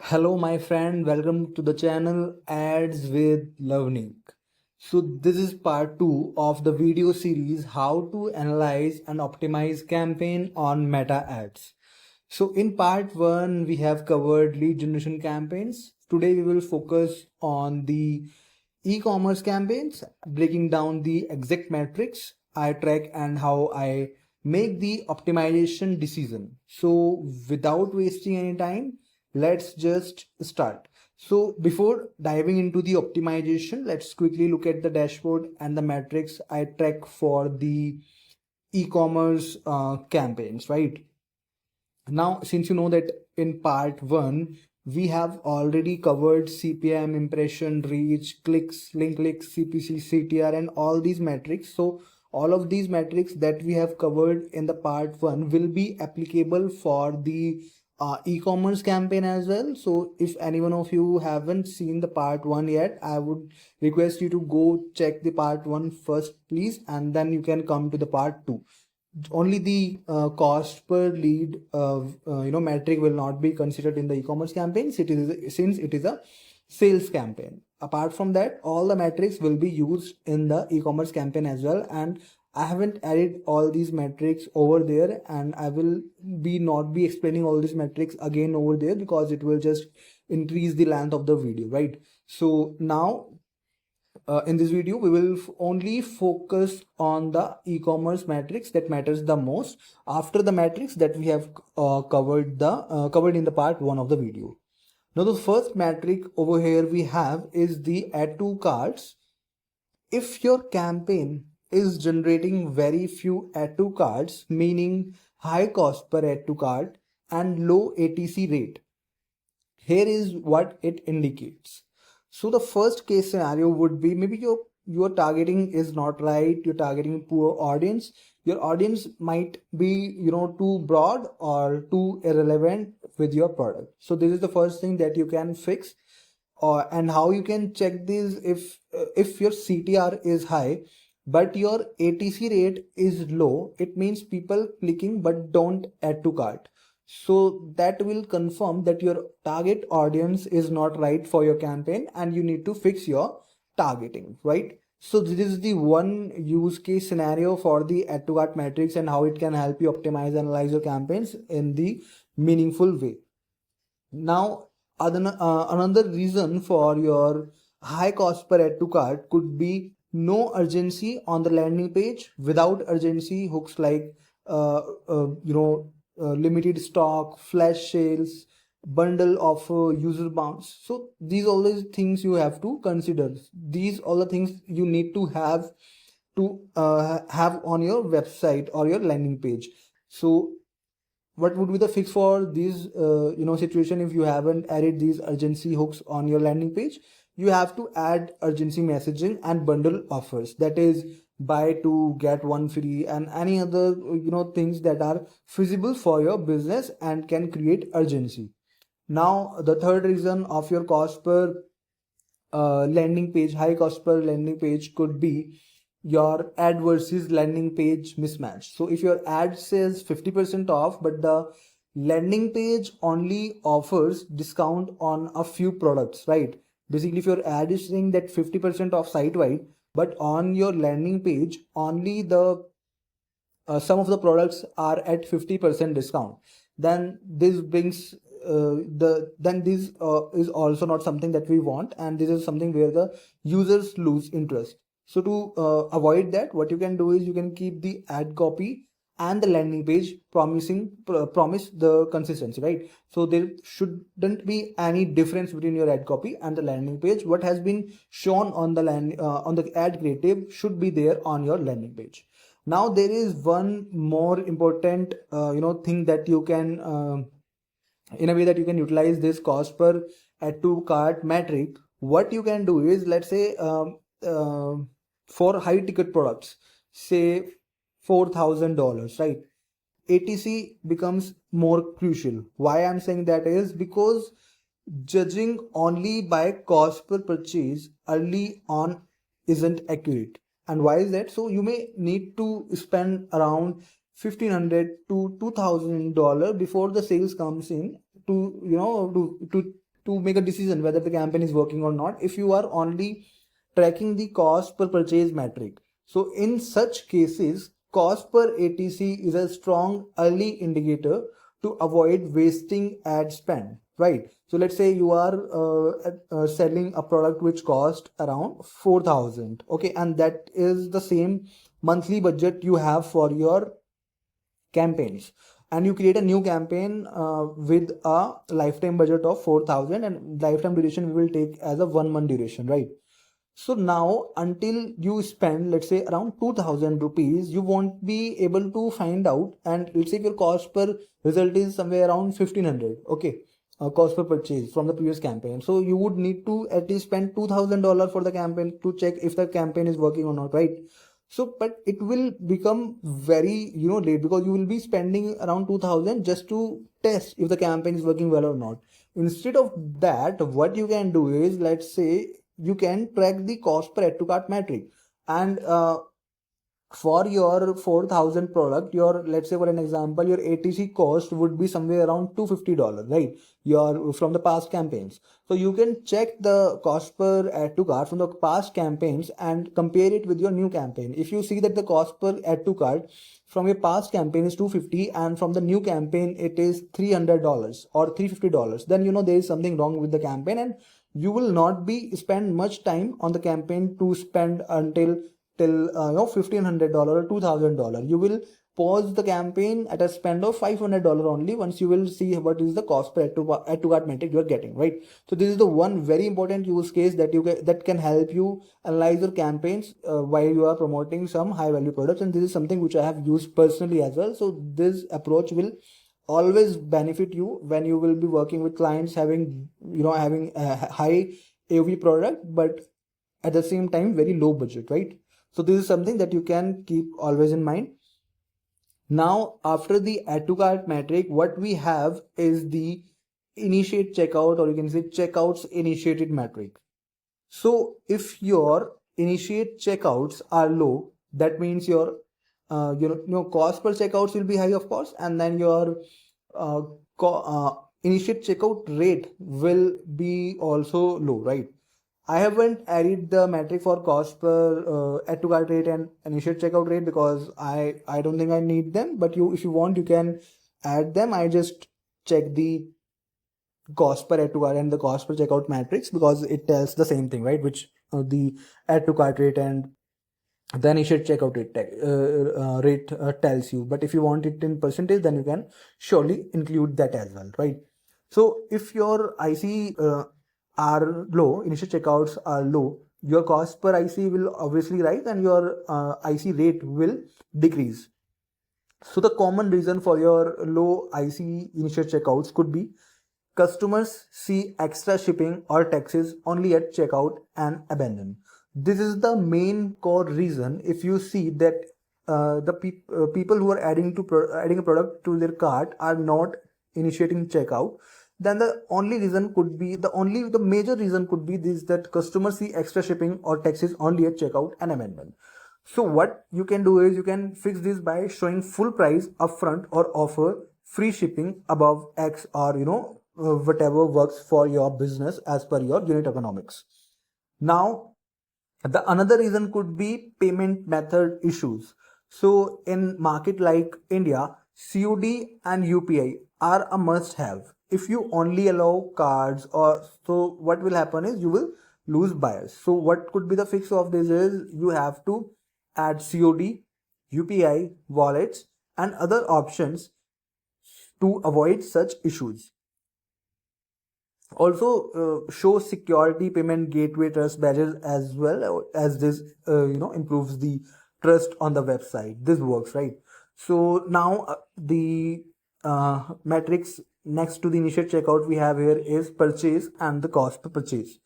Hello, my friend. Welcome to the channel Ads with Lovnik. So, this is part 2 of the video series How to Analyze and Optimize Campaign on Meta Ads. So, in part 1, we have covered lead generation campaigns. Today, we will focus on the e-commerce campaigns, breaking down the exact metrics I track and how I make the optimization decision. So, without wasting any time, let's just start. So before diving into the optimization, let's quickly look at the dashboard and the metrics I track for the e-commerce campaigns, right? Now, since you know that in part 1, we have already covered CPM, impression, reach, clicks, link clicks, CPC, CTR, and all these metrics. So all of these metrics that we have covered in the part 1 will be applicable for the e-commerce campaign as well. So if any one of you haven't seen the part 1 yet, I would request you to go check the part 1 first, please, and then you can come to the part 2. Only the cost per lead metric will not be considered in the e-commerce campaign. Since it is a sales campaign. Apart from that, all the metrics will be used in the e-commerce campaign as well, and I haven't added all these metrics over there, and I will not be explaining all these metrics again over there because it will just increase the length of the video, right? So now in this video we will only focus on the e-commerce metrics that matters the most after the metrics that we have covered in the part 1 of the video. Now the first metric over here we have is the add to carts. If your campaign is generating very few add to carts, meaning high cost per add to cart and low ATC rate, here is what it indicates. So the first case scenario would be maybe your targeting is not right, you're targeting poor audience, your audience might be too broad or too irrelevant with your product. So this is the first thing that you can fix. And how you can check this, if your CTR is high but your ATC rate is low, it means people clicking but don't add to cart. So that will confirm that your target audience is not right for your campaign and you need to fix your targeting, right? So this is the one use case scenario for the add to cart metrics and how it can help you optimize and analyze your campaigns in the meaningful way. Now, another reason for your high cost per add to cart could be no urgency on the landing page. Without urgency, hooks like limited stock, flash sales, bundle offer, user bounce. So these all the things you have to consider. These all the things you need to have on your website or your landing page. So what would be the fix for these situation? If you haven't added these urgency hooks on your landing page, you have to add urgency messaging and bundle offers, that is buy two get one free and any other things that are feasible for your business and can create urgency. Now the third reason of your cost per landing page, high cost per landing page, could be your ad versus landing page mismatch. So if your ad says 50% off but the landing page only offers discount on a few products, right? Basically, if your ad is saying that 50% off site wide, but on your landing page only the some of the products are at 50% discount, then this brings this is also not something that we want, and this is something where the users lose interest. So to avoid that, what you can do is you can keep the ad copy and the landing page promise the consistency, right? So there shouldn't be any difference between your ad copy and the landing page. What has been shown on the on the ad creative should be there on your landing page. Now there is one more important thing that you can in a way that you can utilize this cost per add to cart metric. What you can do is, let's say for high ticket products, say $4,000, right? ATC becomes more crucial. Why I'm saying that is because judging only by cost per purchase early on isn't accurate. And why is that? So you may need to spend around $1,500 to $2,000 before the sales comes in to to make a decision whether the campaign is working or not if you are only tracking the cost per purchase metric. So in such cases, cost per ATC is a strong early indicator to avoid wasting ad spend, right? So let's say you are selling a product which cost around 4,000, okay, and that is the same monthly budget you have for your campaigns, and you create a new campaign with a lifetime budget of 4,000, and lifetime duration we will take as a 1 month duration, right? So now until you spend, let's say, around 2,000 rupees, you won't be able to find out, and let's say if your cost per result is somewhere around 1,500, okay, cost per purchase from the previous campaign. So you would need to at least spend $2,000 for the campaign to check if the campaign is working or not, right? So but it will become very late, because you will be spending around 2,000 just to test if the campaign is working well or not. Instead of that, what you can do is, let's say, you can track the cost per add to cart metric, and for your 4,000 product, your, let's say for an example, your ATC cost would be somewhere around $250, right? Your from the past campaigns. So you can check the cost per add to cart from the past campaigns and compare it with your new campaign. If you see that the cost per add to cart from your past campaign is 250 and from the new campaign it is $300 or $350, then there is something wrong with the campaign, and you will not be spend much time on the campaign to spend until till $1,500 or $2,000. You will pause the campaign at a spend of $500 only once you will see what is the cost per add to cart metric you are getting, right? So this is the one very important use case that that can help you analyze your campaigns while you are promoting some high value products, and this is something which I have used personally as well. So this approach will always benefit you when you will be working with clients having having a high AOV product, but at the same time very low budget, right? So this is something that you can keep always in mind. Now after the add to cart metric, what we have is the initiate checkout, or you can say checkouts initiated metric. So if your initiate checkouts are low, that means your cost per checkouts will be high, of course, and then your uh, initiate checkout rate will be also low, right? I haven't added the metric for cost per add to cart rate and initiate checkout rate because I don't think I need them. But if you want, you can add them. I just check the cost per add to cart and the cost per checkout metrics because it tells the same thing, right? Which the add to cart rate and the initiate checkout rate tells you. But if you want it in percentage, then you can surely include that as well, right? So if your IC are low, initial checkouts are low, your cost per IC will obviously rise and your IC rate will decrease. So the common reason for your low IC initial checkouts could be customers see extra shipping or taxes only at checkout and abandon. This is the main core reason. If you see that the people who are adding a product to their cart are not initiating checkout, then the major reason could be this, that customers see extra shipping or taxes only at checkout and amendment. So what you can do is you can fix this by showing full price upfront or offer free shipping above X, or whatever works for your business as per your unit economics. Now the another reason could be payment method issues. So in market like India, COD and UPI are a must have. If you only allow cards, or so what will happen is you will lose buyers. So what could be the fix of this is you have to add COD, UPI, wallets and other options to avoid such issues. Also show security payment gateway trust badges as well, as this improves the trust on the website. This works, right? So now the metrics next to the initial checkout we have here is purchase and the cost per purchase.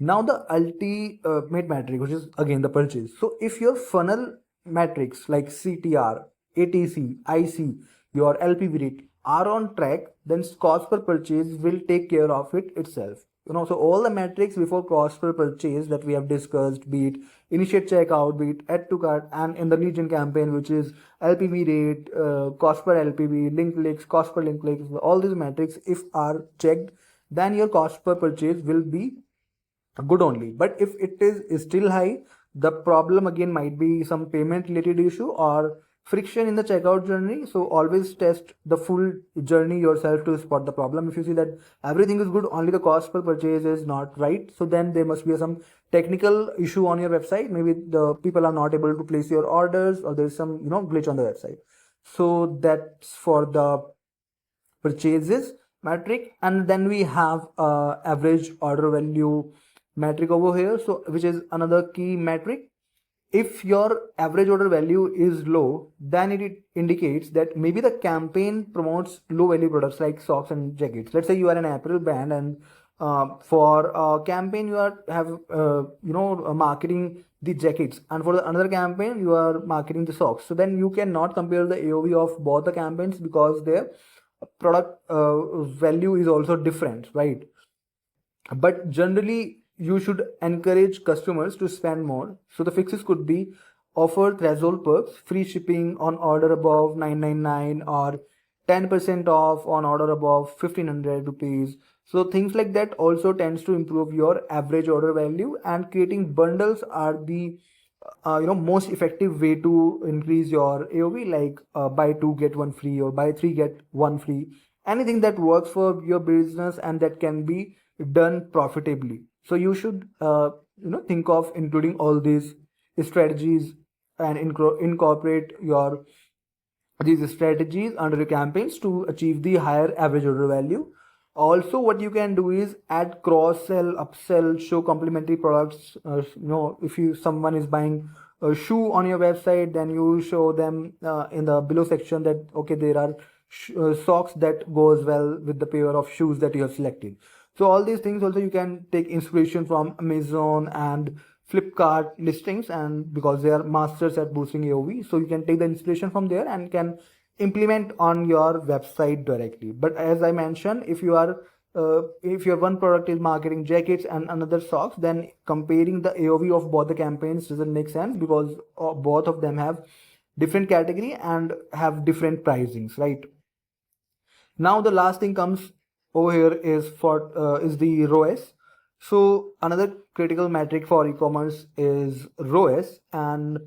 Now the ultimate metric, which is again the purchase. So if your funnel metrics like CTR, ATC, IC, your LPV rate are on track, then cost per purchase will take care of it itself. So all the metrics before cost per purchase that we have discussed, be it initiate checkout, be it add to cart, and in the lead gen campaign, which is LPV rate, cost per LPV, link clicks, cost per link clicks, all these metrics, if are checked, then your cost per purchase will be good only. But if it is still high, the problem again might be some payment related issue or friction in the checkout journey. So always test the full journey yourself to spot the problem. If you see that everything is good, only the cost per purchase is not right, so then there must be some technical issue on your website. Maybe the people are not able to place your orders, or there's some glitch on the website. So that's for the purchases metric. And then we have average order value metric over here, so which is another key metric. If your average order value is low, then it indicates that maybe the campaign promotes low value products like socks and jackets. Let's say you are an apparel brand, and for a campaign you have marketing the jackets, and for the another campaign you are marketing the socks. So then you cannot compare the AOV of both the campaigns, because their product value is also different, right? But generally you should encourage customers to spend more. So the fixes could be offer threshold perks, free shipping on order above 999, or 10% off on order above 1500 rupees. So things like that also tends to improve your average order value, and creating bundles are the most effective way to increase your AOV, like buy two get one free, or buy three get one free. Anything that works for your business and that can be done profitably. So you should think of including all these strategies and incorporate your these strategies under your campaigns to achieve the higher average order value. Also, what you can do is add cross sell, upsell, show complementary products. If someone is buying a shoe on your website, then you show them in the below section that okay, there are socks that goes well with the pair of shoes that you have selected. So all these things also you can take inspiration from Amazon and Flipkart listings, and because they are masters at boosting AOV, so you can take the inspiration from there and can implement on your website directly. But as I mentioned, if your one product is marketing jackets and another socks, then comparing the AOV of both the campaigns doesn't make sense, because both of them have different category and have different pricings, right? Now the last thing comes over here is the ROAS. So another critical metric for e-commerce is ROAS, and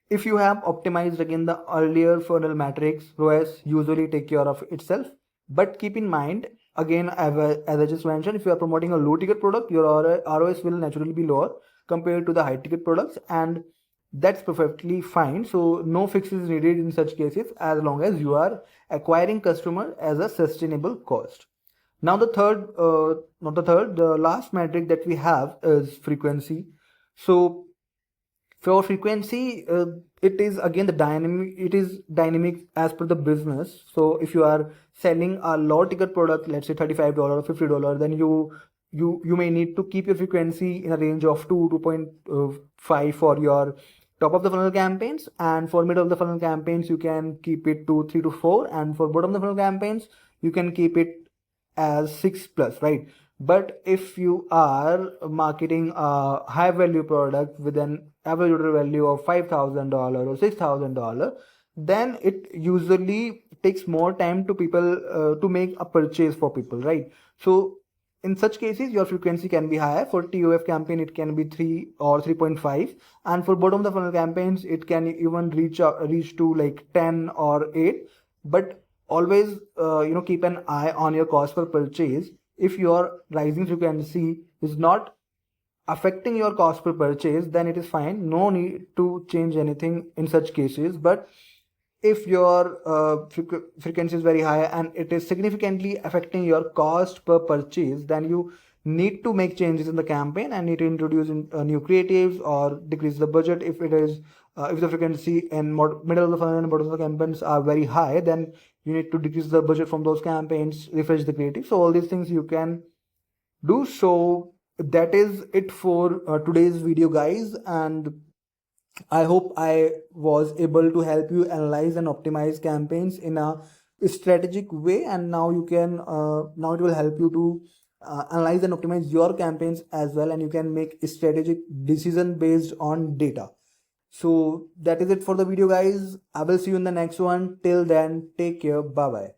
if you have optimized again the earlier funnel metrics, ROAS usually take care of itself. But keep in mind, again, as I just mentioned, if you are promoting a low ticket product, your ROAS will naturally be lower compared to the high ticket products, and that's perfectly fine. So no fix is needed in such cases, as long as you are acquiring customer as a sustainable cost. Now the last metric that we have is frequency. So for frequency, it is again dynamic as per the business. So if you are selling a low ticket product, let's say $35 or $50, then you may need to keep your frequency in a range of 2.5 for your top of the funnel campaigns, and for middle of the funnel campaigns you can keep it to 3 to 4, and for bottom of the funnel campaigns you can keep it as 6 plus, right? But if you are marketing a high value product with an average order value of $5,000 or $6,000, then it usually takes more time to people to make a purchase for people, right? So in such cases your frequency can be higher. For TOF campaign it can be 3 or 3.5, and for bottom of the funnel campaigns it can even reach to like 10 or 8. But always keep an eye on your cost per purchase. If your rising frequency is not affecting your cost per purchase, then it is fine, no need to change anything in such cases. But if your frequency is very high and it is significantly affecting your cost per purchase, then you need to make changes in the campaign and need to introduce new creatives or decrease the budget. If it is if the frequency in middle of the funnel and bottom of the campaigns are very high, then you need to decrease the budget from those campaigns, refresh the creative. So all these things you can do. So that is it for today's video, guys, and I hope I was able to help you analyze and optimize campaigns in a strategic way. And now you can now it will help you to analyze and optimize your campaigns as well, and you can make a strategic decision based on data. So that is it for the video, guys. I will see you in the next one. Till then, take care. Bye bye.